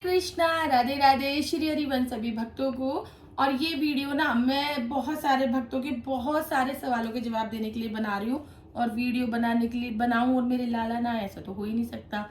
कृष्णा, राधे राधे, श्री हरिवंश सभी भक्तों को। और ये वीडियो ना मैं बहुत सारे भक्तों के बहुत सारे सवालों के जवाब देने के लिए बना रही हूँ। और वीडियो बनाने के लिए बनाऊं और मेरे लाला ना, ऐसा तो हो ही नहीं सकता।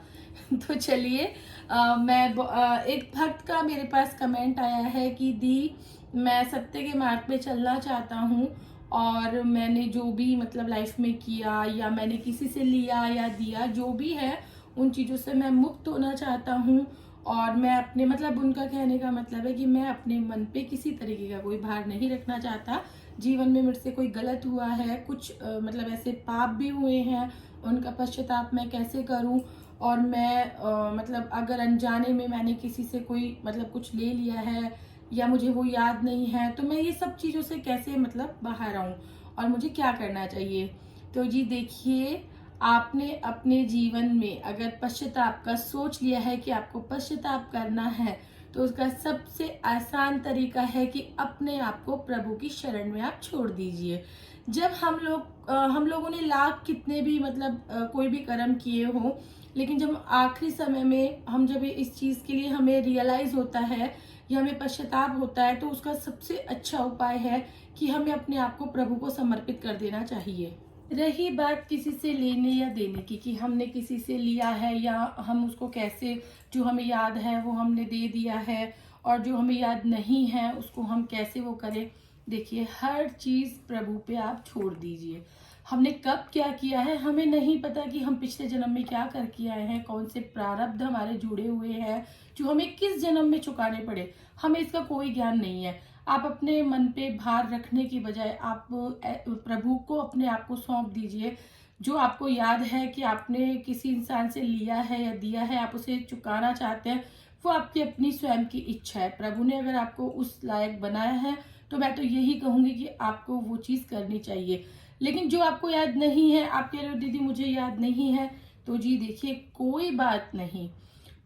तो चलिए, एक भक्त का मेरे पास कमेंट आया है कि दी, मैं सत्य के मार्ग पे चलना चाहता हूँ और मैंने जो भी मतलब लाइफ में किया या मैंने किसी से लिया या दिया जो भी है, उन चीज़ों से मैं मुक्त होना चाहता हूँ। और मैं अपने मतलब उनका कहने का मतलब है कि मैं अपने मन पे किसी तरीके का कोई भार नहीं रखना चाहता। जीवन में मेरे से कोई गलत हुआ है, कुछ मतलब ऐसे पाप भी हुए हैं, उनका पश्चाताप मैं कैसे करूं। और मैं मतलब अगर अनजाने में मैंने किसी से कोई मतलब कुछ ले लिया है या मुझे वो याद नहीं है, तो मैं ये सब चीज़ों से कैसे मतलब बाहर आऊं और मुझे क्या करना चाहिए। तो जी देखिए, आपने अपने जीवन में अगर पश्चाताप का सोच लिया है कि आपको पश्चाताप करना है, तो उसका सबसे आसान तरीका है कि अपने आप को प्रभु की शरण में आप छोड़ दीजिए। जब हम लोगों ने लाख कितने भी मतलब कोई भी कर्म किए हो, लेकिन जब आखिरी समय में हम जब इस चीज के लिए हमें रियलाइज होता है या हमें पश्चाताप होता है, तो उसका सबसे अच्छा उपाय है कि हमें अपने आप को प्रभु को समर्पित कर देना चाहिए। रही बात किसी से लेने या देने की कि हमने किसी से लिया है या हम उसको कैसे, जो हमें याद है वो हमने दे दिया है और जो हमें याद नहीं है उसको हम कैसे वो करें। देखिए, हर चीज प्रभु पे आप छोड़ दीजिए। हमने कब क्या किया है हमें नहीं पता, कि हम पिछले जन्म में क्या करके आए हैं, कौन से प्रारब्ध हमारे जुड़े हुए हैं जो हमें किस जन्म में चुकाने पड़े, हमें इसका कोई ज्ञान नहीं है। आप अपने मन पे भार रखने की बजाय आप प्रभु को अपने आप को सौंप दीजिए। जो आपको याद है कि आपने किसी इंसान से लिया है या दिया है, आप उसे चुकाना चाहते हैं, वो आपकी अपनी स्वयं की इच्छा है। प्रभु ने अगर आपको उस लायक बनाया है, तो मैं तो यही कहूंगी कि आपको वो चीज करनी चाहिए। लेकिन जो आपको याद नहीं है, आप कह रहे हो दीदी मुझे याद नहीं है, तो जी देखिए, कोई बात नहीं।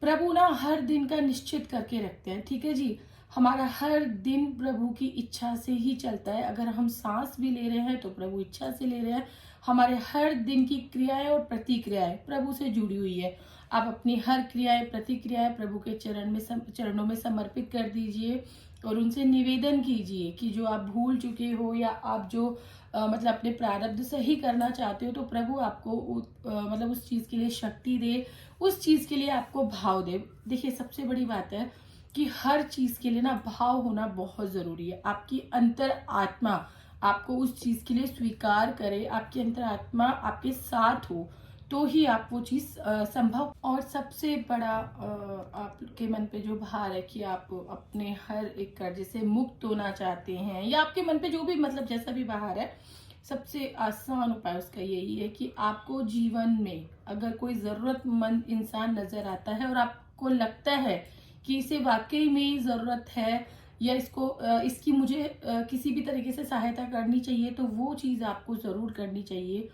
प्रभु ना हर दिन का निश्चित करके रखते हैं, ठीक है जी। हमारा हर दिन प्रभु की इच्छा से ही चलता है। अगर हम सांस भी ले रहे हैं तो प्रभु इच्छा से ले रहे हैं। हमारे हर दिन की क्रियाएं और प्रतिक्रियाएं प्रभु से जुड़ी हुई है। आप अपनी हर क्रियाएं प्रतिक्रियाएं प्रभु के चरणों में समर्पित कर दीजिए और उनसे निवेदन कीजिए कि जो आप भूल चुके हो या आप जो मतलब अपने प्रारब्ध सही करना चाहते हो, तो प्रभु आपको मतलब उस चीज के लिए शक्ति दे, उस चीज के लिए आपको भाव दे। देखिए, सबसे बड़ी बात है कि हर चीज के लिए ना भाव होना बहुत जरूरी है। आपकी अंतर आत्मा आपको उस चीज के लिए स्वीकार करे, आपकी अंतर आत्मा आपके साथ हो, तो ही आप वो चीज संभव। और सबसे बड़ा आपके मन पे जो भार है कि आप अपने हर एक कर्ज से मुक्त होना चाहते हैं, या आपके मन पे जो भी मतलब जैसा भी भार है, सबसे आसान उपाय उसका यही है कि आपको जीवन में अगर कोई जरूरतमंद इंसान नजर आता है और आपको लगता है कि इसे वाकई में जरूरत है या इसकी मुझे किसी भी तरीके से सहायता करनी चाहिए, तो वो चीज आपको जरूर करनी चाहिए।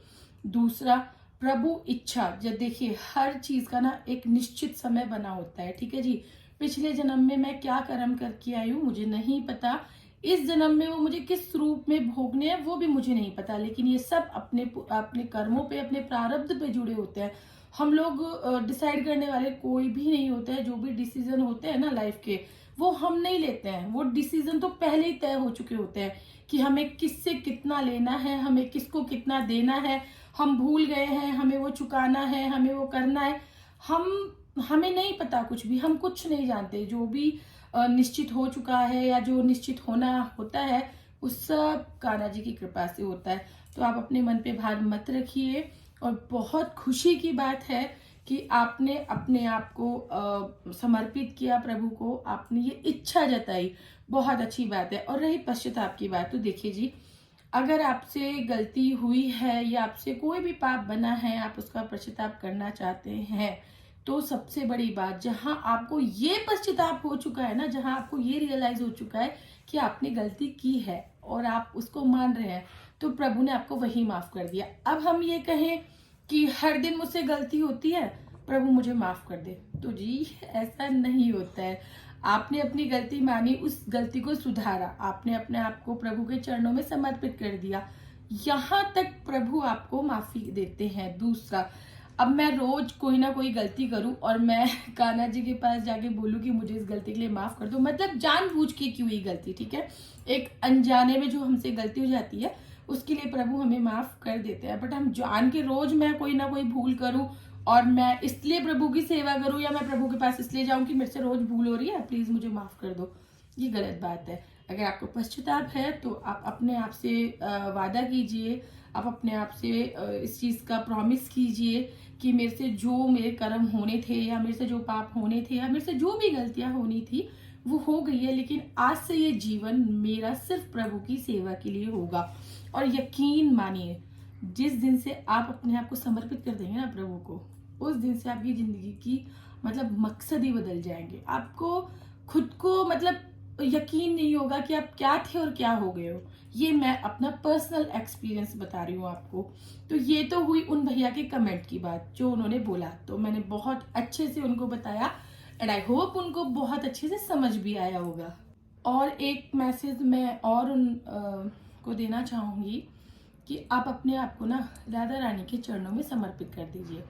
दूसरा, प्रभु इच्छा। जब देखिए, हर चीज का ना एक निश्चित समय बना होता है, ठीक है जी। पिछले जन्म में मैं क्या कर्म करके आई हूँ मुझे नहीं पता, इस जन्म में वो मुझे किस रूप में भोगने हैं वो भी मुझे नहीं पता, लेकिन ये सब अपने अपने कर्मों पे, अपने प्रारब्ध पे जुड़े होते हैं। हम लोग डिसाइड करने वाले कोई भी नहीं होते हैं। जो भी डिसीजन होते हैं ना लाइफ के, वो हम नहीं लेते हैं। वो डिसीजन तो पहले ही तय हो चुके होते हैं कि हमें किससे कितना लेना है, हमें किसको कितना देना है। हम भूल गए हैं, हमें वो चुकाना है, हमें वो करना है। हमें नहीं पता कुछ भी, हम कुछ नहीं जानते। जो भी निश्चित हो चुका है या जो निश्चित होना होता है, उस सब कान्हा जी की कृपा से होता है। तो आप अपने मन पे भार मत रखिए। और बहुत खुशी की बात है कि आपने अपने आप को समर्पित किया प्रभु को, आपने ये इच्छा जताई, बहुत अच्छी बात है। और रही पश्चाताप की बात, तो देखिए जी, अगर आपसे गलती हुई है या आपसे कोई भी पाप बना है, आप उसका पश्चाताप करना चाहते हैं, तो सबसे बड़ी बात, जहां आपको ये पश्चाताप हो चुका है ना, जहां आपको ये रियलाइज हो चुका है कि आपने गलती की है और आप उसको मान रहे हैं, तो प्रभु ने आपको वही माफ कर दिया। अब हम ये कहें कि हर दिन मुझसे गलती होती है, प्रभु मुझे माफ कर दे, तो जी ऐसा नहीं होता है। आपने अपनी गलती मानी, उस गलती को सुधारा, आपने अपने आप को प्रभु के चरणों में समर्पित कर दिया, यहां तक प्रभु आपको माफी देते हैं। दूसरा, अब मैं रोज कोई ना कोई गलती करूं और मैं कान्हा जी के पास जाके बोलूं कि मुझे इस गलती के लिए माफ कर दो, मतलब जानबूझ के क्यों ये गलती, ठीक है, एक अनजाने में जो हमसे गलती हो जाती है उसके लिए प्रभु हमें माफ कर देते हैं। बट हम जान के रोज मैं कोई ना कोई भूल करूं और मैं इसलिए प्रभु की सेवा करूं या मैं प्रभु के पास इसलिए जाऊं कि मेरे से रोज भूल हो रही है, प्लीज मुझे माफ कर दो, ये गलत बात है। अगर आपको पश्चाताप है तो आप अपने आप से वादा कीजिए, आप अपने आप से इस चीज का प्रॉमिस कीजिए कि मेरे से जो मेरे कर्म होने थे या मेरे से जो पाप होने थे या मेरे से जो भी गलतियां होनी थी वो हो गई है, लेकिन आज से ये जीवन मेरा सिर्फ प्रभु की सेवा के लिए होगा। और यकीन मानिए जिस दिन से आप अपने आप को समर्पित कर देंगे ना प्रभु को, उस दिन से आपकी जिंदगी की मतलब मकसद ही बदल जाएंगे। आपको खुद को मतलब यकीन नहीं होगा कि आप क्या थे और क्या हो गए हो। ये मैं अपना पर्सनल एक्सपीरियंस बता रही हूँ आपको। तो ये तो हुई उन भैया के कमेंट की बात जो उन्होंने बोला, तो मैंने बहुत अच्छे से उनको बताया एंड आई होप उनको बहुत अच्छे से समझ भी आया होगा। और एक मैसेज मैं और उन को देना चाहूंगी कि आप अपने आप को ना राधा रानी के चरणों में समर्पित कर दीजिए।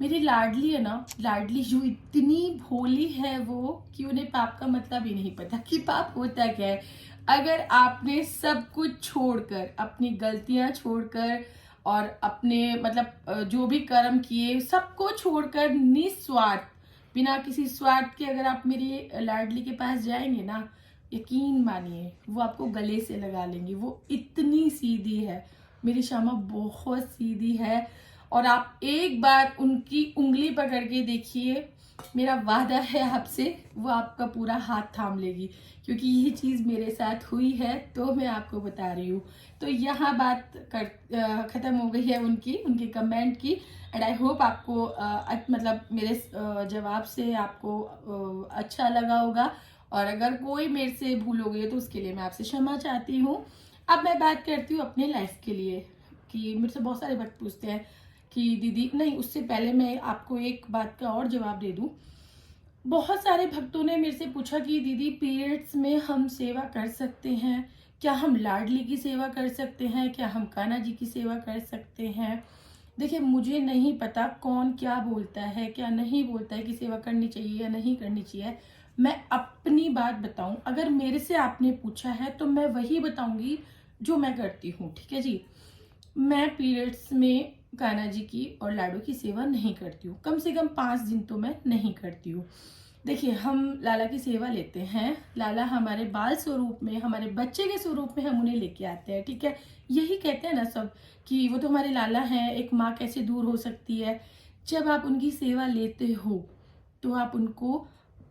मेरी लाडली है ना, लाडली जो इतनी भोली है वो कि उन्हें पाप का मतलब ही नहीं पता कि पाप होता क्या है। अगर आपने सब कुछ छोड़कर, अपनी गलतियां छोड़कर और अपने मतलब जो भी कर्म किए सबको छोड़कर निस्वार्थ, बिना किसी स्वार्थ के अगर आप मेरी लाडली के पास जाएंगे ना, यकीन मानिए वो आपको गले से लगा लेंगी। वो इतनी सीधी है, मेरी श्यामा बहुत सीधी है। और आप एक बार उनकी उंगली पकड़ के देखिए, मेरा वादा है आपसे, वो आपका पूरा हाथ थाम लेगी, क्योंकि ये चीज मेरे साथ हुई है तो मैं आपको बता रही हूँ। तो यहाँ बात खत्म हो गई है उनके कमेंट की एंड आई होप आपको मतलब मेरे जवाब से आपको अच्छा लगा होगा। और अगर कोई मेरे से भूल हो गई है तो उसके लिए मैं आपसे क्षमा चाहती हूँ। अब मैं बात करती हूँ अपने लाइफ के लिए कि मेरे से बहुत सारे भक्त पूछते हैं कि दीदी, नहीं उससे पहले मैं आपको एक बात का और जवाब दे दूं। बहुत सारे भक्तों ने मेरे से पूछा कि दीदी पीरियड्स में हम सेवा कर सकते हैं क्या, हम लाडली की सेवा कर सकते हैं क्या, हम कान्हा जी की सेवा कर सकते हैं। देखिए मुझे नहीं पता कौन क्या बोलता है क्या नहीं बोलता है कि सेवा करनी चाहिए या नहीं करनी चाहिए। मैं अपनी बात बताऊं, अगर मेरे से आपने पूछा है तो मैं वही बताऊंगी जो मैं करती हूँ, ठीक है जी। मैं पीरियड्स में कान्हा जी की और लाडो की सेवा नहीं करती हूँ, कम से कम 5 दिन तो मैं नहीं करती हूँ। देखिए हम लाला की सेवा लेते हैं, लाला हमारे बाल स्वरूप में, हमारे बच्चे के स्वरूप में हम उन्हें लेके आते हैं, ठीक है। यही कहते हैं ना सब कि वो तो हमारे लाला हैं, एक माँ कैसे दूर हो सकती है। जब आप उनकी सेवा लेते हो तो आप उनको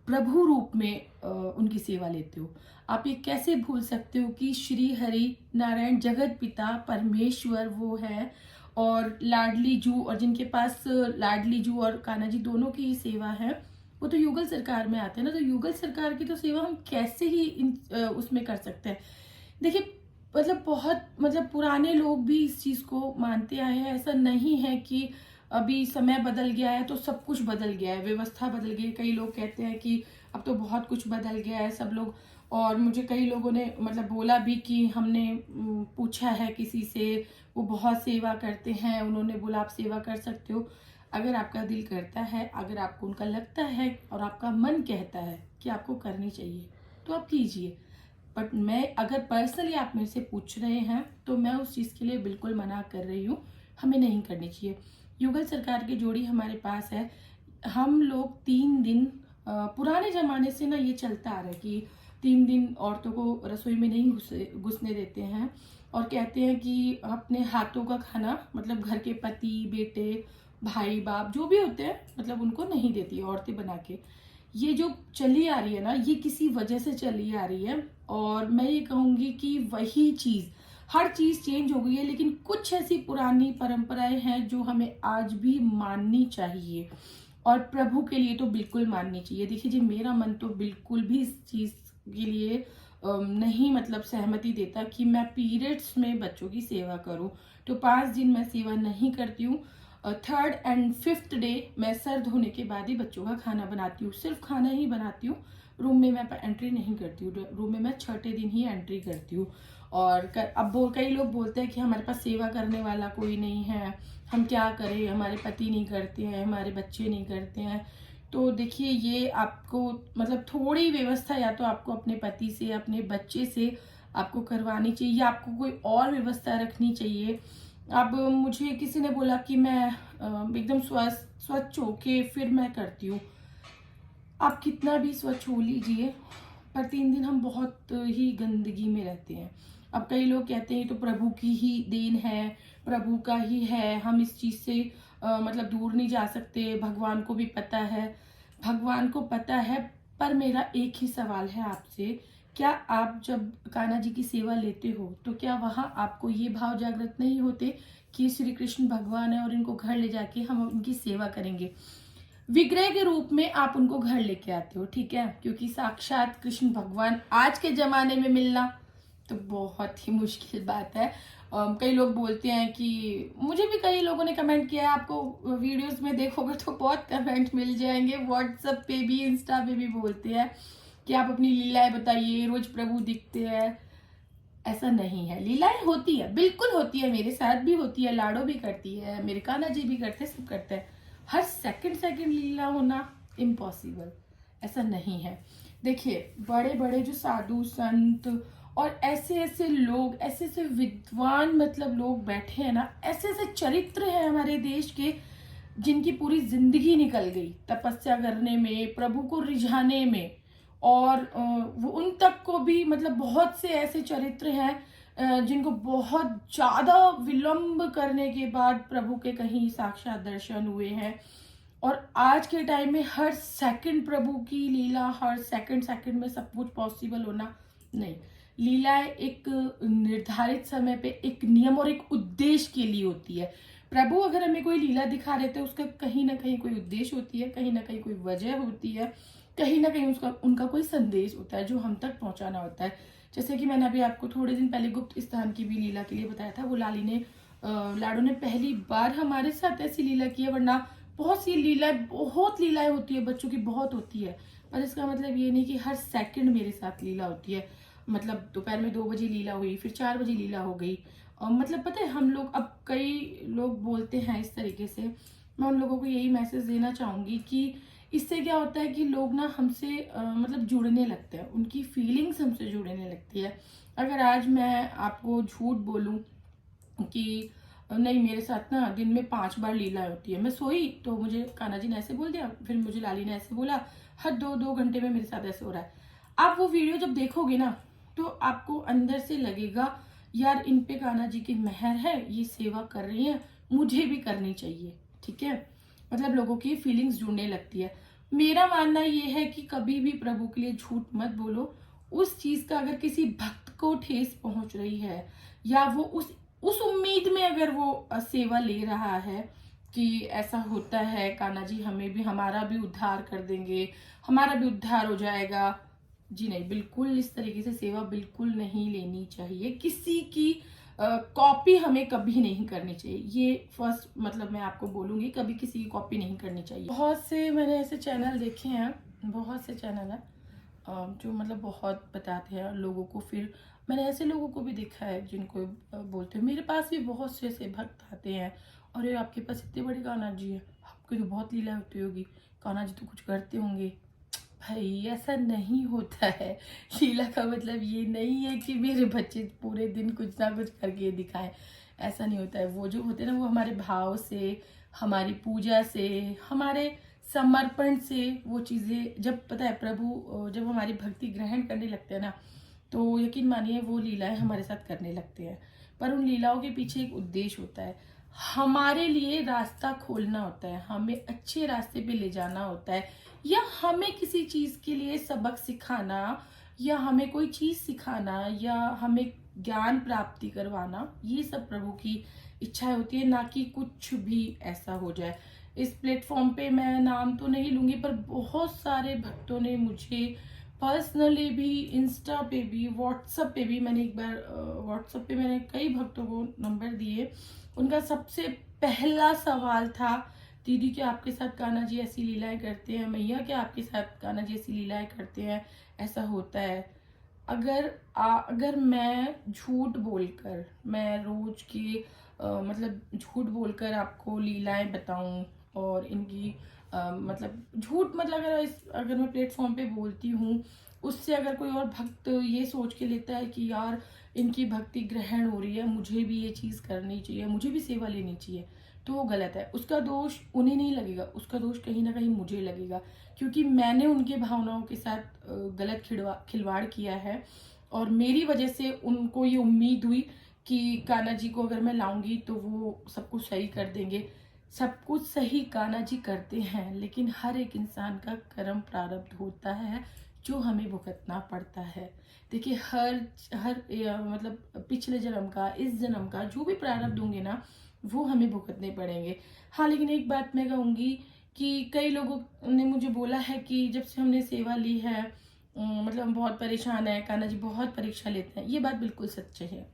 प्रभु रूप में उनकी सेवा लेते हो। आप ये कैसे भूल सकते हो कि श्री हरि नारायण जगत पिता परमेश्वर वो है, और लाडली जू, और जिनके पास लाडली जू और कान्हा जी दोनों की ही सेवा है, वो तो युगल सरकार में आते हैं ना। तो युगल सरकार की तो सेवा हम कैसे ही उसमें कर सकते हैं। देखिए मतलब बहुत मतलब पुराने लोग भी इस चीज को मानते आए हैं। ऐसा नहीं है कि अभी समय बदल गया है तो सब कुछ बदल गया है, व्यवस्था बदल गई है। कई लोग कहते हैं कि अब तो बहुत कुछ बदल गया है सब लोग, और मुझे कई लोगों ने मतलब बोला भी कि हमने पूछा है किसी से, वो बहुत सेवा करते हैं, उन्होंने बोला आप सेवा कर सकते हो। अगर आपका दिल करता है, अगर आपको उनका लगता है और आपका मन कहता है कि आपको करनी चाहिए तो आप कीजिए। बट मैं अगर पर्सनली आप मेरे से पूछ रहे हैं तो मैं उस चीज़ के लिए बिल्कुल मना कर रही हूँ, हमें नहीं करनी चाहिए। युगल सरकार की जोड़ी हमारे पास है। हम लोग 3 दिन पुराने जमाने से ना ये चलता आ रहा है कि 3 दिन औरतों को रसोई में नहीं घुसने देते हैं, और कहते हैं कि अपने हाथों का खाना मतलब घर के पति बेटे भाई बाप जो भी होते हैं मतलब उनको नहीं देती है औरतें बना के। ये जो चली आ रही है ना, ये किसी वजह से चली आ रही है, और मैं ये कहूंगी कि वही चीज, हर चीज चेंज हो गई है लेकिन कुछ ऐसी पुरानी परंपराएं हैं जो हमें आज भी माननी चाहिए, और प्रभु के लिए तो बिल्कुल माननी चाहिए। देखिए जी मेरा मन तो बिल्कुल भी इस चीज के लिए नहीं मतलब सहमति देता कि मैं पीरियड्स में बच्चों की सेवा करूं। तो 5 दिन मैं सेवा नहीं करती हूँ। 3rd एंड 5th डे मैं सर धोने के बाद ही बच्चों का खाना बनाती हूँ, सिर्फ खाना ही बनाती हूँ। रूम में मैं एंट्री नहीं करती हूँ, रूम में मैं छठे दिन ही एंट्री करती हूँ। और अब कई लोग बोलते हैं कि हमारे पास सेवा करने वाला कोई नहीं है, हम क्या करें, हमारे पति नहीं करते हैं, हमारे बच्चे नहीं करते हैं। तो देखिए, ये आपको मतलब थोड़ी व्यवस्था या तो आपको अपने पति से, अपने बच्चे से आपको करवानी चाहिए, या आपको कोई और व्यवस्था रखनी चाहिए। अब मुझे किसी ने बोला कि मैं एकदम स्वच्छ होके फिर मैं करती हूँ। आप कितना भी स्वच्छ हो लीजिए, पर 3 दिन हम बहुत ही गंदगी में रहते हैं। अब कई लोग कहते हैं तो प्रभु की ही देन है, प्रभु का ही है, हम इस चीज से मतलब दूर नहीं जा सकते। भगवान को भी पता है, भगवान को पता है। पर मेरा एक ही सवाल है आपसे, क्या आप जब कान्हा जी की सेवा लेते हो तो क्या वहां आपको ये भाव जागृत नहीं होते कि श्री कृष्ण भगवान है और इनको घर ले जाके हम उनकी सेवा करेंगे? विग्रह के रूप में आप उनको घर लेके आते हो, ठीक है, क्योंकि साक्षात कृष्ण भगवान आज के जमाने में मिलना तो बहुत ही मुश्किल बात है। कई लोग बोलते हैं कि, मुझे भी कई लोगों ने कमेंट किया है, आपको वीडियोस में देखोगे तो बहुत कमेंट मिल जाएंगे, व्हाट्सएप पे भी, इंस्टा पे भी बोलते हैं कि आप अपनी लीलाएं बताइए, रोज प्रभु दिखते हैं। ऐसा नहीं है, लीलाएं होती है, बिल्कुल होती है, मेरे साथ भी होती है, लाडो भी करती है, मेरे कान्हा जी भी करते हैं, सब करते हैं। हर सेकंड लीला होना इम्पॉसिबल, ऐसा नहीं है। देखिए, बड़े बड़े जो साधु संत और ऐसे ऐसे लोग, ऐसे ऐसे विद्वान मतलब लोग बैठे हैं ना, ऐसे ऐसे चरित्र हैं हमारे देश के, जिनकी पूरी जिंदगी निकल गई तपस्या करने में, प्रभु को रिझाने में। और वो उन तक को भी मतलब बहुत से ऐसे चरित्र हैं जिनको बहुत ज्यादा विलंब करने के बाद प्रभु के कहीं साक्षात दर्शन हुए हैं। और आज के टाइम में हर सेकंड प्रभु की लीला, हर सेकंड में सब कुछ पॉसिबल होना नहीं। लीलाएं एक निर्धारित समय पे एक नियम और एक उद्देश्य के लिए होती है। प्रभु अगर हमें कोई लीला दिखा रहे थे, उसका कहीं ना कहीं कोई उद्देश्य होती है, कहीं ना कहीं कोई वजह होती है, कहीं ना कहीं उसका उनका कोई संदेश होता है जो हम तक पहुंचाना होता है। जैसे कि मैंने अभी आपको थोड़े दिन पहले गुप्त स्थान की भी लीला के लिए बताया था। वो लाडो ने पहली बार हमारे साथ ऐसी लीला की है, वरना बहुत लीलाएं होती है, बच्चों की बहुत होती है। पर इसका मतलब ये नहीं कि हर सेकंड मेरे साथ लीला होती है। मतलब दोपहर में 2 बजे लीला हुई, फिर 4 बजे लीला हो गई। मतलब पता है, हम लोग, अब कई लोग बोलते हैं इस तरीके से, मैं उन लोगों को यही मैसेज देना चाहूंगी कि इससे क्या होता है कि लोग ना हमसे मतलब जुड़ने लगते हैं, उनकी फीलिंग्स हमसे जुड़ने लगती है। अगर आज मैं आपको झूठ बोलूं कि नहीं, मेरे साथ ना दिन में 5 बार लीला होती है, मैं सोई तो मुझे कान्हा जी ने ऐसे बोल दिया, फिर मुझे लाली ने ऐसे बोला, हर 2-2 घंटे में मेरे साथ ऐसे हो रहा है। आप वो वीडियो जब देखोगे ना, तो आपको अंदर से लगेगा, यार इन पे कान्हा जी की मेहर है, ये सेवा कर रही है, मुझे भी करनी चाहिए, ठीक है। मतलब लोगों की फीलिंग्स जुड़ने लगती है। मेरा मानना ये है कि कभी भी प्रभु के लिए झूठ मत बोलो। उस चीज का अगर किसी भक्त को ठेस पहुंच रही है, या वो उस उम्मीद में अगर वो सेवा ले रहा है कि ऐसा होता है, कान्हा जी हमें भी, हमारा भी उद्धार कर देंगे, हमारा भी उद्धार हो जाएगा, जी नहीं, बिल्कुल इस तरीके से सेवा बिल्कुल नहीं लेनी चाहिए। किसी की कॉपी हमें कभी नहीं करनी चाहिए, ये फर्स्ट मतलब मैं आपको बोलूंगी, कभी किसी की कॉपी नहीं करनी चाहिए। बहुत से मैंने ऐसे चैनल देखे हैं, बहुत से चैनल हैं जो मतलब बहुत बताते हैं लोगों को। फिर मैंने ऐसे लोगों को भी देखा है जिनको बोलते हैं, मेरे पास भी बहुत से ऐसे भक्त आते हैं, और ये आपके पास इतने बड़े कान्हा जी है, आपकी तो बहुत लीला होती होगी, कान्हा जी तो कुछ करते होंगे। भाई ऐसा नहीं होता है। लीला का मतलब ये नहीं है कि मेरे बच्चे पूरे दिन कुछ ना कुछ करके दिखाएं, ऐसा नहीं होता है। वो जो होते हैं ना, वो हमारे भाव से, हमारी पूजा से, हमारे समर्पण से वो चीजें, जब पता है प्रभु जब हमारी भक्ति ग्रहण करने लगते हैं ना, तो यकीन मानिए वो लीलाएं हमारे साथ करने लगते हैं। पर उन लीलाओं के पीछे एक उद्देश्य होता है, हमारे लिए रास्ता खोलना होता है, हमें अच्छे रास्ते पे ले जाना होता है, या हमें किसी चीज के लिए सबक सिखाना, या हमें कोई चीज सिखाना, या हमें ज्ञान प्राप्ति करवाना, ये सब प्रभु की इच्छा होती है, ना कि कुछ भी ऐसा हो जाए। इस प्लेटफॉर्म पे मैं नाम तो नहीं लूंगी, पर बहुत सारे भक्तों ने मुझे पर्सनली भी, इंस्टा पे भी, व्हाट्सएप पे भी, मैंने एक बार व्हाट्सएप पे मैंने कई भक्तों को नंबर दिए। उनका सबसे पहला सवाल था दीदी क्या आपके साथ कान्हा जी ऐसी लीलाएं करते हैं, मैया क्या आपके साथ कान्हा जी ऐसी लीलाएं करते हैं, ऐसा होता है। अगर मैं झूठ बोलकर, मैं रोज की मतलब झूठ बोलकर आपको लीलाएं बताऊं और इनकी मतलब झूठ, मतलब अगर मैं प्लेटफॉर्म पे बोलती हूँ, उससे अगर कोई और भक्त ये सोच के लेता है कि यार इनकी भक्ति ग्रहण हो रही है, मुझे भी ये चीज़ करनी चाहिए, मुझे भी सेवा लेनी चाहिए, तो वो गलत है। उसका दोष उन्हें नहीं लगेगा, उसका दोष कहीं ना कहीं मुझे लगेगा, क्योंकि मैंने उनके भावनाओं के साथ गलत खिलवाड़ किया है और मेरी वजह से उनको ये उम्मीद हुई कि कान्हा जी को अगर मैं लाऊंगी तो वो सब कुछ सही कर देंगे। सब कुछ सही कान्हा जी करते हैं, लेकिन हर एक इंसान का कर्म प्रारब्ध होता है जो हमें भुगतना पड़ता है। देखिए हर मतलब पिछले जन्म का, इस जन्म का जो भी प्रारब्ध होंगे ना, वो हमें भुगतने पड़ेंगे। हाँ, लेकिन एक बात मैं कहूँगी कि कई लोगों ने मुझे बोला है कि जब से हमने सेवा ली है मतलब हम बहुत परेशान है, कान्हा जी बहुत परीक्षा लेते हैं। ये बात बिल्कुल सच्ची है।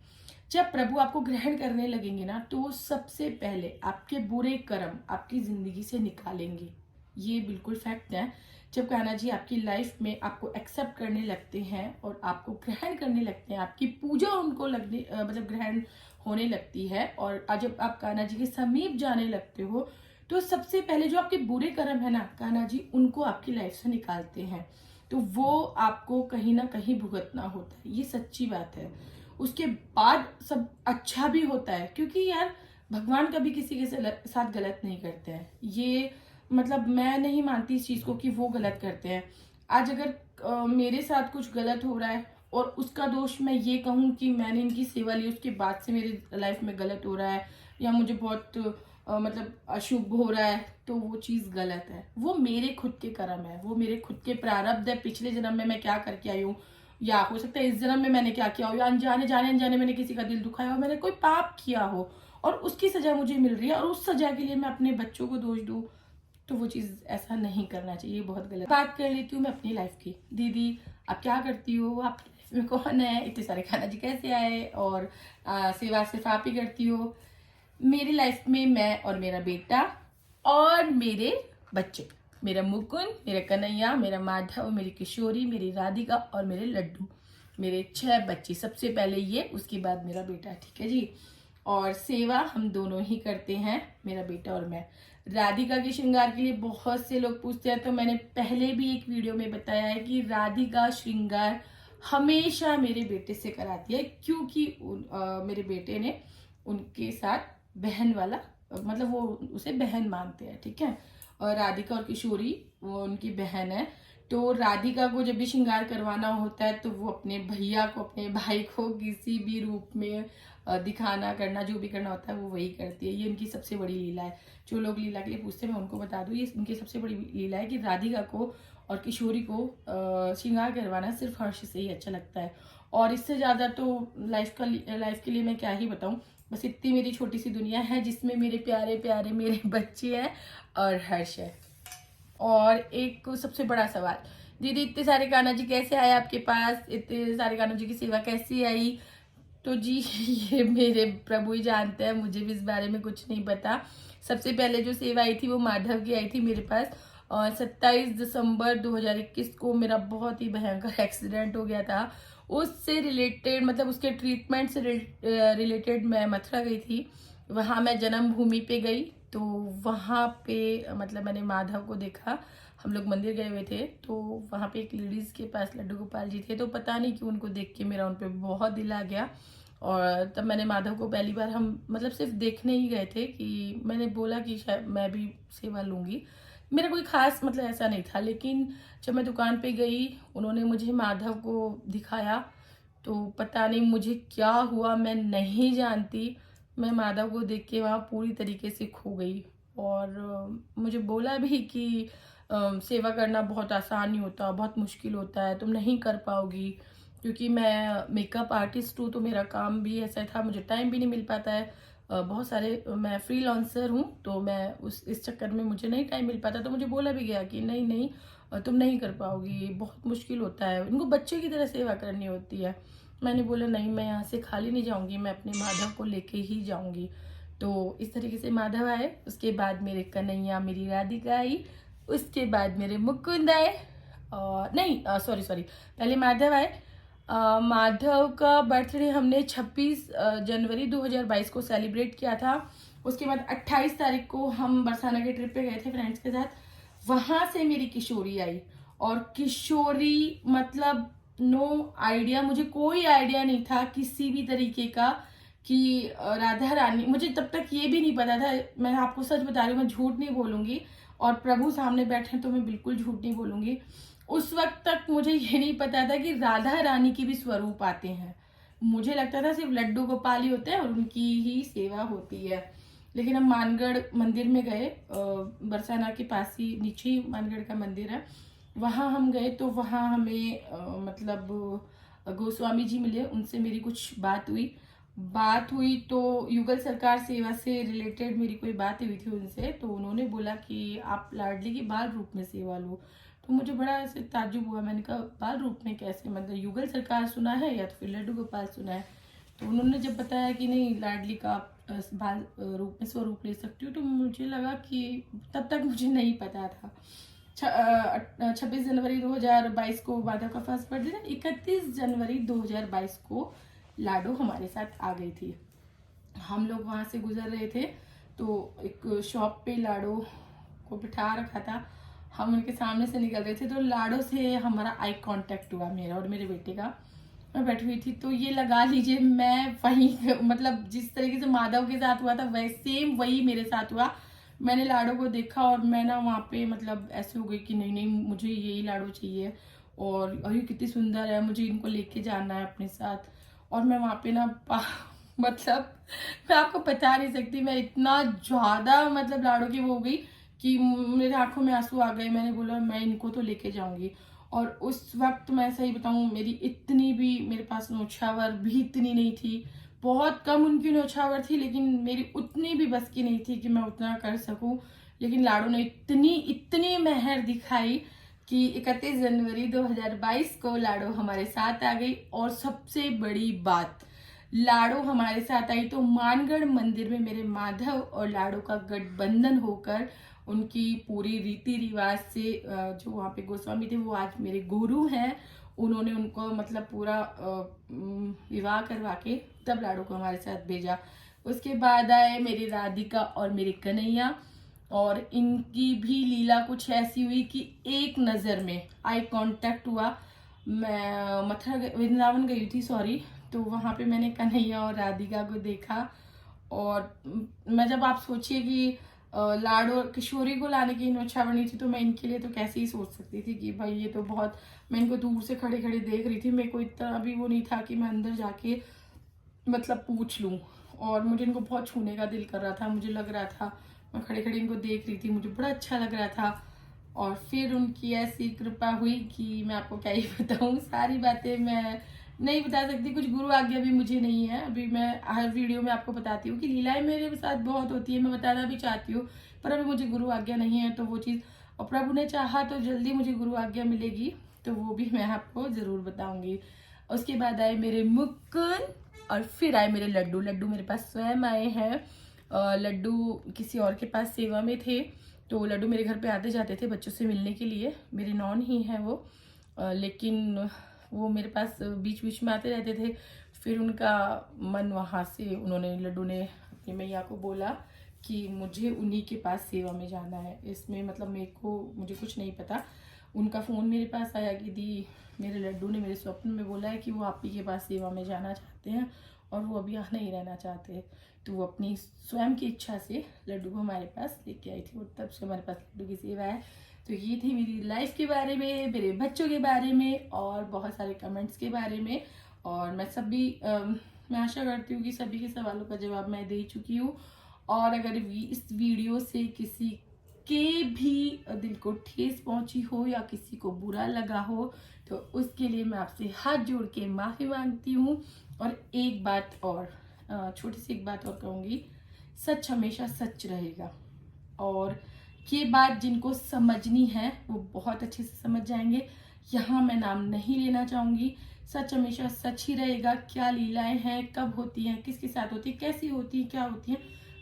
जब प्रभु आपको ग्रहण करने लगेंगे ना, तो वो सबसे पहले आपके बुरे कर्म आपकी जिंदगी से निकालेंगे। ये बिल्कुल फैक्ट है। जब कान्हा जी आपकी लाइफ में आपको एक्सेप्ट करने लगते हैं और आपको ग्रहण करने लगते हैं, आपकी पूजा उनको लगने मतलब ग्रहण होने लगती है, और जब आप कान्हा जी के समीप जाने लगते हो, तो सबसे पहले जो आपके बुरे कर्म है ना, कान्हा जी उनको आपकी लाइफ से निकालते हैं। तो वो आपको कहीं ना कहीं भुगतना होता है, ये सच्ची बात है। उसके बाद सब अच्छा भी होता है, क्योंकि यार भगवान कभी किसी के साथ गलत नहीं करते हैं। ये मतलब मैं नहीं मानती इस चीज को कि वो गलत करते हैं। आज अगर मेरे साथ कुछ गलत हो रहा है और उसका दोष मैं ये कहूँ कि मैंने इनकी सेवा ली, उसके बाद से मेरी लाइफ में गलत हो रहा है या मुझे बहुत मतलब अशुभ हो रहा है, तो वो चीज गलत है। वो मेरे खुद के कर्म है, वो मेरे खुद के प्रारब्ध है। पिछले जन्म में मैं क्या करके आई हूँ, या हो सकता है इस जन्म में मैंने क्या किया हो, या अनजाने मैंने किसी का दिल दुखाया हो, मैंने कोई पाप किया हो और उसकी सजा मुझे मिल रही है, और उस सजा के लिए मैं अपने बच्चों को दोष दूं, तो वो चीज ऐसा नहीं करना चाहिए, बहुत गलत। बात कर लेती हूँ मैं अपनी लाइफ की। दीदी आप क्या करती हो, आपकी लाइफ में कौन है, इतने सारे कान्हा जी कैसे आए, और सेवा सिर्फ आप ही करती हो? मेरी लाइफ में मैं और मेरा बेटा और मेरे बच्चे, मेरा मुकुंद, मेरा कन्हैया, मेरा माधव, मेरी किशोरी, मेरी राधिका और मेरे लड्डू, मेरे 6 बच्चे। सबसे पहले ये, उसके बाद मेरा बेटा, ठीक है जी। और सेवा हम दोनों ही करते हैं, मेरा बेटा और मैं। राधिका के श्रृंगार के लिए बहुत से लोग पूछते हैं, तो मैंने पहले भी एक वीडियो में बताया है कि राधिका श्रृंगार हमेशा मेरे बेटे से कराती है, क्योंकि मेरे बेटे ने उनके साथ बहन वाला, मतलब वो उसे बहन मानते हैं, ठीक है। और राधिका और किशोरी वो उनकी बहन है, तो राधिका को जब भी श्रृंगार करवाना होता है तो वो अपने भैया को, अपने भाई को किसी भी रूप में दिखाना, करना, जो भी करना होता है वो वही करती है। ये उनकी सबसे बड़ी लीला है। जो लोग लीला के लिए पूछते हैं मैं उनको बता दूं, ये उनकी सबसे बड़ी लीला है कि राधिका को और किशोरी को श्रृंगार करवाना सिर्फ हर्ष से ही अच्छा लगता है। और इससे ज्यादा तो लाइफ के लिए मैं क्या ही बताऊं। बस इतनी मेरी छोटी सी दुनिया है जिसमें मेरे प्यारे प्यारे मेरे बच्चे हैं और हर्ष है। और एक सबसे बड़ा सवाल, दीदी इतने सारे कान्हा जी कैसे आए आपके पास, इतने सारे कान्हा जी की सेवा कैसी आई? तो जी ये मेरे प्रभु ही जानते हैं, मुझे भी इस बारे में कुछ नहीं पता। सबसे पहले जो सेवा आई थी वो माधव की आई थी मेरे पास, और 27 दिसंबर 2021 को मेरा बहुत ही भयंकर एक्सीडेंट हो गया था। उससे रिलेटेड, मतलब उसके ट्रीटमेंट से रिलेटेड मैं मथुरा गई थी। वहाँ मैं जन्मभूमि पे गई, तो वहाँ पे मतलब मैंने माधव को देखा। हम लोग मंदिर गए हुए थे, तो वहाँ पे एक लेडीज के पास लड्डू गोपाल जी थे, तो पता नहीं क्यों उनको देख के मेरा उन पे बहुत दिल आ गया। और तब मैंने माधव को पहली बार, हम मतलब सिर्फ देखने ही गए थे, कि मैंने बोला कि शायद मैं भी सेवा लूंगी। मेरा कोई खास मतलब ऐसा नहीं था, लेकिन जब मैं दुकान पे गई, उन्होंने मुझे माधव को दिखाया, तो पता नहीं मुझे क्या हुआ, मैं नहीं जानती। मैं माधव को देख के वहाँ पूरी तरीके से खो गई। और मुझे बोला भी कि सेवा करना बहुत आसान नहीं होता, बहुत मुश्किल होता है, तुम नहीं कर पाओगी। क्योंकि मैं मेकअप आर्टिस्ट हूँ, तो मेरा काम भी ऐसा था, मुझे टाइम भी नहीं मिल पाता है। बहुत सारे, मैं फ्रीलांसर हूँ, तो मैं इस चक्कर में मुझे नहीं टाइम मिल पाता। तो मुझे बोला भी गया कि नहीं नहीं तुम नहीं कर पाओगी, बहुत मुश्किल होता है, उनको बच्चे की तरह सेवा करनी होती है। मैंने बोला नहीं, मैं यहाँ से खाली नहीं जाऊँगी, मैं अपने माधव को लेके ही जाऊँगी। तो इस तरीके से माधव आए, उसके बाद मेरे कन्हैया मेरी राधिका आई, उसके बाद मेरे मुकुंद आए, और नहीं सॉरी पहले माधव आए। माधव का बर्थडे हमने 26 जनवरी 2022 को सेलिब्रेट किया था। उसके बाद 28 तारीख को हम बरसाना के ट्रिप पे गए थे फ्रेंड्स के साथ। वहां से मेरी किशोरी आई, और किशोरी मतलब नो आइडिया, मुझे कोई आइडिया नहीं था किसी भी तरीके का कि राधा रानी, मुझे तब तक ये भी नहीं पता था। मैं आपको सच बता रही हूँ, मैं झूठ नहीं बोलूंगी, और प्रभु सामने बैठे तो मैं बिल्कुल झूठ नहीं बोलूंगी। उस वक्त तक मुझे ये नहीं पता था कि राधा रानी की भी स्वरूप आते हैं। मुझे लगता था सिर्फ लड्डू गोपाल ही होते हैं और उनकी ही सेवा होती है। लेकिन हम मानगढ़ मंदिर में गए, बरसाना के पास ही नीचे ही मानगढ़ का मंदिर है, वहां हम गए। तो वहां हमें मतलब गोस्वामी जी मिले, उनसे मेरी कुछ बात हुई तो युगल सरकार सेवा से रिलेटेड मेरी कोई बात हुई थी उनसे। तो उन्होंने बोला कि आप लाडली की बाल रूप में सेवा लो। तो मुझे बड़ा ऐसे ताज्जुब हुआ, मैंने कहा बाल रूप में कैसे, मतलब युगल सरकार सुना है या तो फिर लड्डू गोपाल सुना है। तो उन्होंने जब बताया कि नहीं लाडली का आप बाल रूप में स्वरूप ले सकती हो, तो मुझे लगा कि तब तक मुझे नहीं पता था। 26 जनवरी 2022 को माधव का फर्स्ट बर्थडे था। 31 जनवरी 2022 को लाडो हमारे साथ आ गई थी। हम लोग वहां से गुजर रहे थे तो एक शॉप पे लाडो को बिठा रखा था, हम उनके सामने से निकल रहे थे तो लाडो से हमारा आई कांटेक्ट हुआ, मेरा और मेरे बेटे का। मैं बैठी हुई थी तो ये लगा लीजिए मैं वही मतलब जिस तरीके से माधव के साथ हुआ था वैसे सेम वही मेरे साथ हुआ। मैंने लाडो को देखा और मैं ना वहाँ पे मतलब ऐसे हो गई कि नहीं नहीं मुझे यही लाडो चाहिए, और अरे कितनी सुंदर है, मुझे इनको लेके जाना है अपने साथ। और मैं वहाँ पे ना मतलब मैं आपको बता नहीं सकती, मैं इतना ज्यादा मतलब लाडो की वो हो गई कि मेरे आंखों में आंसू आ गए। मैंने बोला मैं इनको तो लेके जाऊंगी। और उस वक्त मैं सही बताऊं, मेरी इतनी भी मेरे पास नौछावर भी इतनी नहीं थी, बहुत कम उनकी नौछावर थी, लेकिन मेरी उतनी भी बस की नहीं थी कि मैं उतना कर सकूं। लेकिन लाडो ने इतनी इतनी मेहर दिखाई कि 31 जनवरी 2022 को लाडो हमारे साथ आ गई। और सबसे बड़ी बात, लाडो हमारे साथ आई तो मानगढ़ मंदिर में मेरे माधव और लाडो का गठबंधन होकर उनकी पूरी रीति रिवाज से जो वहाँ पे गोस्वामी थे वो आज मेरे गुरु हैं, उन्होंने उनको मतलब पूरा विवाह करवा के तब लाडो को हमारे साथ भेजा। उसके बाद आए मेरी राधिका और मेरे कन्हैया, और इनकी भी लीला कुछ ऐसी हुई कि एक नज़र में आई कांटेक्ट हुआ। मैं मथुरा वृंदावन गई थी सॉरी, तो वहाँ पे मैंने कन्हैया और राधिका को देखा। और मैं जब आप सोचिए कि लाडो और किशोरी को लाने की नौछावर नहीं थी तो मैं इनके लिए तो कैसे ही सोच सकती थी कि भाई ये तो बहुत, मैं इनको दूर से खड़े खड़े देख रही थी, मेरे को इतना भी वो नहीं था कि मैं अंदर जाके मतलब पूछ लूँ। और मुझे इनको बहुत छूने का दिल कर रहा था, मुझे लग रहा था मैं खड़े खड़े इनको देख रही थी, मुझे बड़ा अच्छा लग रहा था। और फिर उनकी ऐसी कृपा हुई कि मैं आपको क्या ही बताऊँ, सारी बातें मैं नहीं बता सकती, कुछ गुरु आज्ञा भी मुझे नहीं है। अभी मैं हर वीडियो में आपको बताती हूँ कि लीलाएं मेरे साथ बहुत होती है, मैं बताना भी चाहती हूँ, पर अभी मुझे गुरु आज्ञा नहीं है तो वो चीज़, और प्रभु ने चाहा तो जल्दी मुझे गुरु आज्ञा मिलेगी तो वो भी मैं आपको जरूर बताऊंगी। उसके बाद आए मेरे मुकुंद, और फिर आए मेरे लड्डू। लड्डू मेरे पास स्वयं आए हैं, लड्डू किसी और के पास सेवा में थे तो लड्डू मेरे घर पे आते जाते थे बच्चों से मिलने के लिए, मेरे नॉन ही हैं वो, लेकिन वो मेरे पास बीच बीच में आते रहते थे। फिर उनका मन वहाँ से, उन्होंने लड्डू ने अपनी मैया को बोला कि मुझे उन्हीं के पास सेवा में जाना है। इसमें मतलब मुझे कुछ नहीं पता, उनका फ़ोन मेरे पास आया कि दी मेरे लड्डू ने मेरे स्वप्न में बोला है कि वो आप ही के पास सेवा में जाना चाहते हैं और वो अभी यहाँ नहीं रहना चाहते। तो वो अपनी स्वयं की इच्छा से लड्डू को हमारे पास लेके आई थी और तब से हमारे पास लड्डू की सेवा है। तो ये थी मेरी लाइफ के बारे में, मेरे बच्चों के बारे में और बहुत सारे कमेंट्स के बारे में। और मैं मैं आशा करती हूँ कि सभी के सवालों का जवाब मैं दे चुकी हूँ। और अगर इस वीडियो से किसी के भी दिल को ठेस पहुंची हो या किसी को बुरा लगा हो तो उसके लिए मैं आपसे हाथ जोड़ के माफी मांगती हूँ। और एक बात और, छोटी सी एक बात और कहूँगी, सच हमेशा सच रहेगा। और ये बात जिनको समझनी है वो बहुत अच्छे से समझ जाएंगे। यहाँ मैं नाम नहीं लेना चाहूँगी, सच हमेशा सच ही रहेगा। क्या लीलाएं हैं, कब होती हैं, किसके साथ होती है, कैसी होती है, क्या होती है,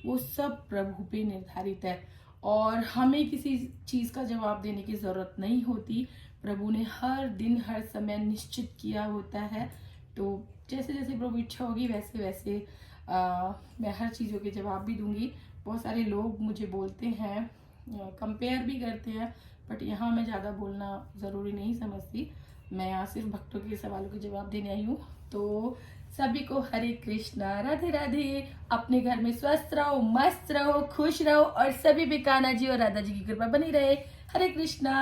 वो सब प्रभु पे निर्धारित है और हमें किसी चीज़ का जवाब देने की ज़रूरत नहीं होती। प्रभु ने हर दिन हर समय निश्चित किया होता है। तो जैसे जैसे प्रभु इच्छा होगी वैसे वैसे मैं हर चीज़ों के जवाब भी दूंगी। बहुत सारे लोग मुझे बोलते हैं, कंपेयर भी करते हैं, बट यहाँ मैं ज़्यादा बोलना ज़रूरी नहीं समझती। मैं यहाँ सिर्फ भक्तों के सवालों के जवाब देने आई हूँ। तो सभी को हरे कृष्णा, राधे राधे। अपने घर में स्वस्थ रहो, मस्त रहो, खुश रहो और सभी भी कान्हा जी और राधा जी की कृपा बनी रहे। हरे कृष्णा।